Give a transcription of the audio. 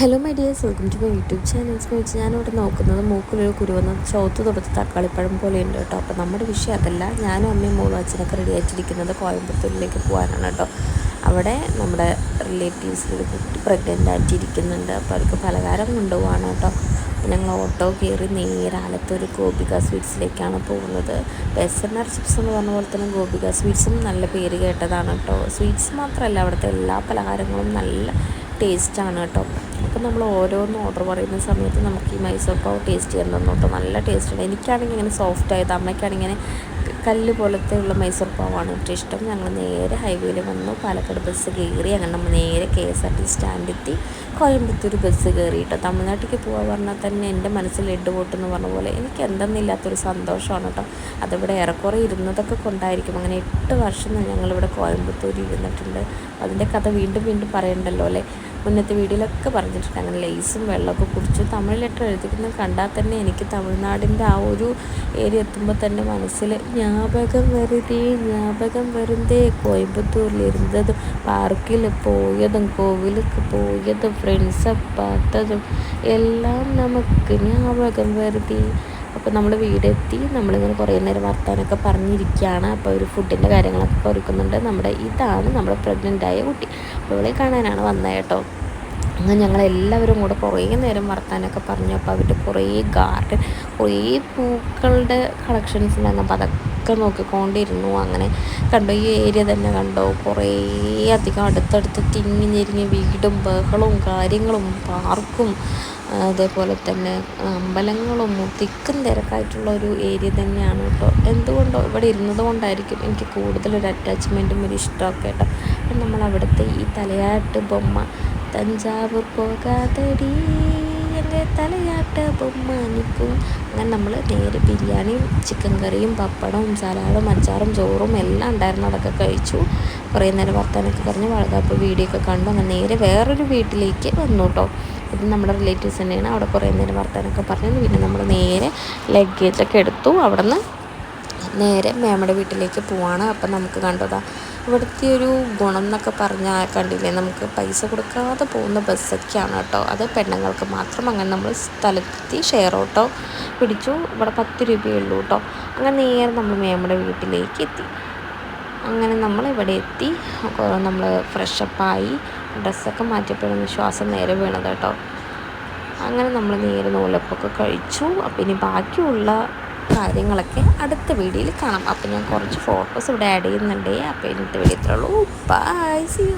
Hello my dears, welcome to my YouTube channels. വെച്ച് ഞാനിവിടെ നോക്കുന്നത് മൂക്കിലൊരു കുരുവന്ന ചോത്ത് തൊടുത്ത തക്കാളിപ്പഴം പോലെ ഉണ്ട് കേട്ടോ. അപ്പോൾ നമ്മുടെ വിഷയം അതല്ല. ഞാനും അമ്മയും മോളും അച്ഛനൊക്കെ റെഡി ആയിട്ടിരിക്കുന്നത് കോയമ്പത്തൂരിലേക്ക് പോകാനാണ് കേട്ടോ. അവിടെ നമ്മുടെ റിലേറ്റീവ്സിൽ ഒരു കുട്ടി പ്രഗ്നൻ്റ് ആയിട്ടിരിക്കുന്നുണ്ട്. അപ്പോൾ അവർക്ക് പലഹാരം കൊണ്ടുപോവാണ് കേട്ടോ. ഞങ്ങൾ ഓട്ടോ കയറി നേരെ ആലത്തൂർ ഗോപിക സ്വീറ്റ്സിലേക്കാണ് പോകുന്നത്. ബെസന്നർ ചിപ്സ് എന്ന് പറഞ്ഞ പോലെ തന്നെ ഗോപിക സ്വീറ്റ്സും നല്ല പേര് കേട്ടതാണ് കേട്ടോ. സ്വീറ്റ്സ് മാത്രമല്ല, അവിടുത്തെ എല്ലാ പലഹാരങ്ങളും നല്ല ടേസ്റ്റാണ് കേട്ടോ. അപ്പോൾ നമ്മൾ ഓരോന്നും ഓർഡർ പറയുന്ന സമയത്ത് നമുക്ക് ഈ മൈസൂർ പാവ് ടേസ്റ്റ് ചെയ്യാൻ തന്നു കേട്ടോ. നല്ല ടേസ്റ്റാണ്. എനിക്കാണെങ്കിൽ ഇങ്ങനെ സോഫ്റ്റ് ആയത്, അമ്മയ്ക്കാണെങ്കിൽ ഇങ്ങനെ കല്ല് പോലത്തെ ഉള്ള മൈസൂർ പാവാണ് ഏറ്റവും ഇഷ്ടം. ഞങ്ങൾ നേരെ ഹൈവേയിൽ വന്നു, പാലക്കാട് ബസ് കയറി. അങ്ങനെ നമ്മൾ നേരെ KSRTC സ്റ്റാൻഡെത്തി കോയമ്പത്തൂർ ബസ് കയറി കേട്ടോ. തമിഴ്നാട്ടിലേക്ക് പോകാൻ പറഞ്ഞാൽ തന്നെ എൻ്റെ മനസ്സിൽ ലഡ്ഡു പൊട്ടെന്ന് പറഞ്ഞ പോലെ എനിക്ക് എന്തെന്നില്ലാത്തൊരു സന്തോഷമാണ് കേട്ടോ. അതിവിടെ ഏറെക്കുറെ ഇരുന്നതൊക്കെ കൊണ്ടായിരിക്കും. അങ്ങനെ 8 വർഷം ഞങ്ങളിവിടെ കോയമ്പത്തൂർ ഇരുന്നിട്ടുണ്ട്. അതിൻ്റെ കഥ വീണ്ടും വീണ്ടും പറയണ്ടല്ലോ അല്ലേ. മുന്നത്തെ വീഡിയോയിലൊക്കെ പറഞ്ഞിട്ടുണ്ട്. അങ്ങനെ ലേസും വെള്ളമൊക്കെ കുടിച്ചു. തമിഴ് ലെറ്റർ എഴുതിക്കുന്നത് കണ്ടാൽ തന്നെ എനിക്ക് തമിഴ്നാടിൻ്റെ ആ ഒരു ഏരിയ എത്തുമ്പോൾ തന്നെ മനസ്സിൽ ஞாபகம் വരുന്നേ കോയമ്പത്തൂരിലിരുന്നതും പാർക്കിൽ പോയതും കോവിലുക്ക് പോയതും ഫ്രണ്ട്സെ பார்த்தതും എല്ലാം നമുക്ക് ஞாபகம் വരുതേ. അപ്പോൾ നമ്മൾ വീടെത്തി. നമ്മളിങ്ങനെ കുറേ നേരം വർത്താനൊക്കെ പറഞ്ഞിരിക്കുകയാണ്. അപ്പോൾ ഒരു ഫുഡിൻ്റെ കാര്യങ്ങളൊക്കെ ഒരുക്കുന്നുണ്ട്. ഇതാണ് നമ്മുടെ പ്രഗ്നൻ്റായ കുട്ടി. അപ്പോൾ ഇവളെ കാണാനാണ് വന്നത് കേട്ടോ. അങ്ങനെ ഞങ്ങളെല്ലാവരും കൂടെ കുറേ നേരം വർത്താനൊക്കെ പറഞ്ഞു. അപ്പോൾ അവരുടെ കുറേ ഗാർഡൻ, കുറേ പൂക്കളുടെ കളക്ഷൻസ് ഉണ്ടായിരുന്നു. അപ്പോൾ അതൊക്കെ നോക്കിക്കൊണ്ടിരുന്നു. അങ്ങനെ കണ്ടോ, ഈ ഏരിയ തന്നെ കണ്ടോ, കുറേ അധികം അടുത്തടുത്ത് തിങ്ങി ഞെരിഞ്ഞ് വീടും ബഹളവും കാര്യങ്ങളും പാർക്കും അതേപോലെ തന്നെ അമ്പലങ്ങളും തിക്കും തിരക്കായിട്ടുള്ള ഒരു ഏരിയ തന്നെയാണ് കേട്ടോ. എന്തുകൊണ്ടോ ഇവിടെ ഇരുന്നത് കൊണ്ടായിരിക്കും എനിക്ക് കൂടുതലൊരു അറ്റാച്ച്മെൻറ്റും ഒരു ഇഷ്ടമൊക്കെ കേട്ടോ. അപ്പം നമ്മൾ അവിടുത്തെ ഈ തലയാട്ട് ബൊമ്മ, തഞ്ചാവൂർ പോകാതടി എൻ്റെ തലയാട്ട് ബൊമ്മ നിൽക്കും. അങ്ങനെ നമ്മൾ നേരെ ബിരിയാണിയും ചിക്കൻ കറിയും പപ്പടവും സലാഡും അച്ചാറും ചോറും എല്ലാം ഉണ്ടായിരുന്നു. അതൊക്കെ കഴിച്ചു. കുറേ നേരം വർത്താനൊക്കെ പറഞ്ഞ് വളകാപ്പ് വീഡിയോ ഒക്കെ കണ്ടു. അങ്ങനെ നേരെ വേറൊരു വീട്ടിലേക്ക് വന്നു കേട്ടോ. ഇത് നമ്മുടെ റിലേറ്റീവ്സ് തന്നെയാണ്. അവിടെ കുറേ നേരം വർത്താനൊക്കെ പറഞ്ഞു. പിന്നെ നമ്മൾ നേരെ ലഗേജൊക്കെ എടുത്തു. അവിടെ നിന്ന് നേരെ മേമ്മയുടെ വീട്ടിലേക്ക് പോവാണ്. അപ്പം നമുക്ക് കണ്ടതാ ഇവിടുത്തെ ഒരു ഗുണം എന്നൊക്കെ പറഞ്ഞാൽ കണ്ടില്ലേ, നമുക്ക് പൈസ കൊടുക്കാതെ പോകുന്ന ബസ്സൊക്കെയാണ് കേട്ടോ. അത് പെണ്ണുങ്ങൾക്ക് മാത്രം. അങ്ങനെ നമ്മൾ സ്ഥലത്തെത്തി ഷെയർ ഓട്ടോ പിടിച്ചു. ഇവിടെ 10 രൂപയേ ഉള്ളൂ കേട്ടോ. അങ്ങനെ നേരെ നമ്മൾ മേമ്മയുടെ വീട്ടിലേക്ക് എത്തി. അങ്ങനെ നമ്മൾ ഇവിടെ എത്തി. നമ്മൾ ഫ്രഷപ്പായി ഡ്രസ്സൊക്കെ മാറ്റിയപ്പോഴൊന്ന് ശ്വാസം നേരെ വീണത് കേട്ടോ. അങ്ങനെ നമ്മൾ നേരെ നൂലപ്പൊക്കെ കഴിച്ചു. അപ്പം ഇനി ബാക്കിയുള്ള കാര്യങ്ങളൊക്കെ അടുത്ത വീഡിയോയിൽ കാണാം. അപ്പം ഞാൻ കുറച്ച് ഫോട്ടോസ് ഇവിടെ ആഡ് ചെയ്യുന്നുണ്ട്. അപ്പോൾ ഇന്നത്തെ വീഡിയോ ഇത്രയുള്ളൂ. Bye, see U.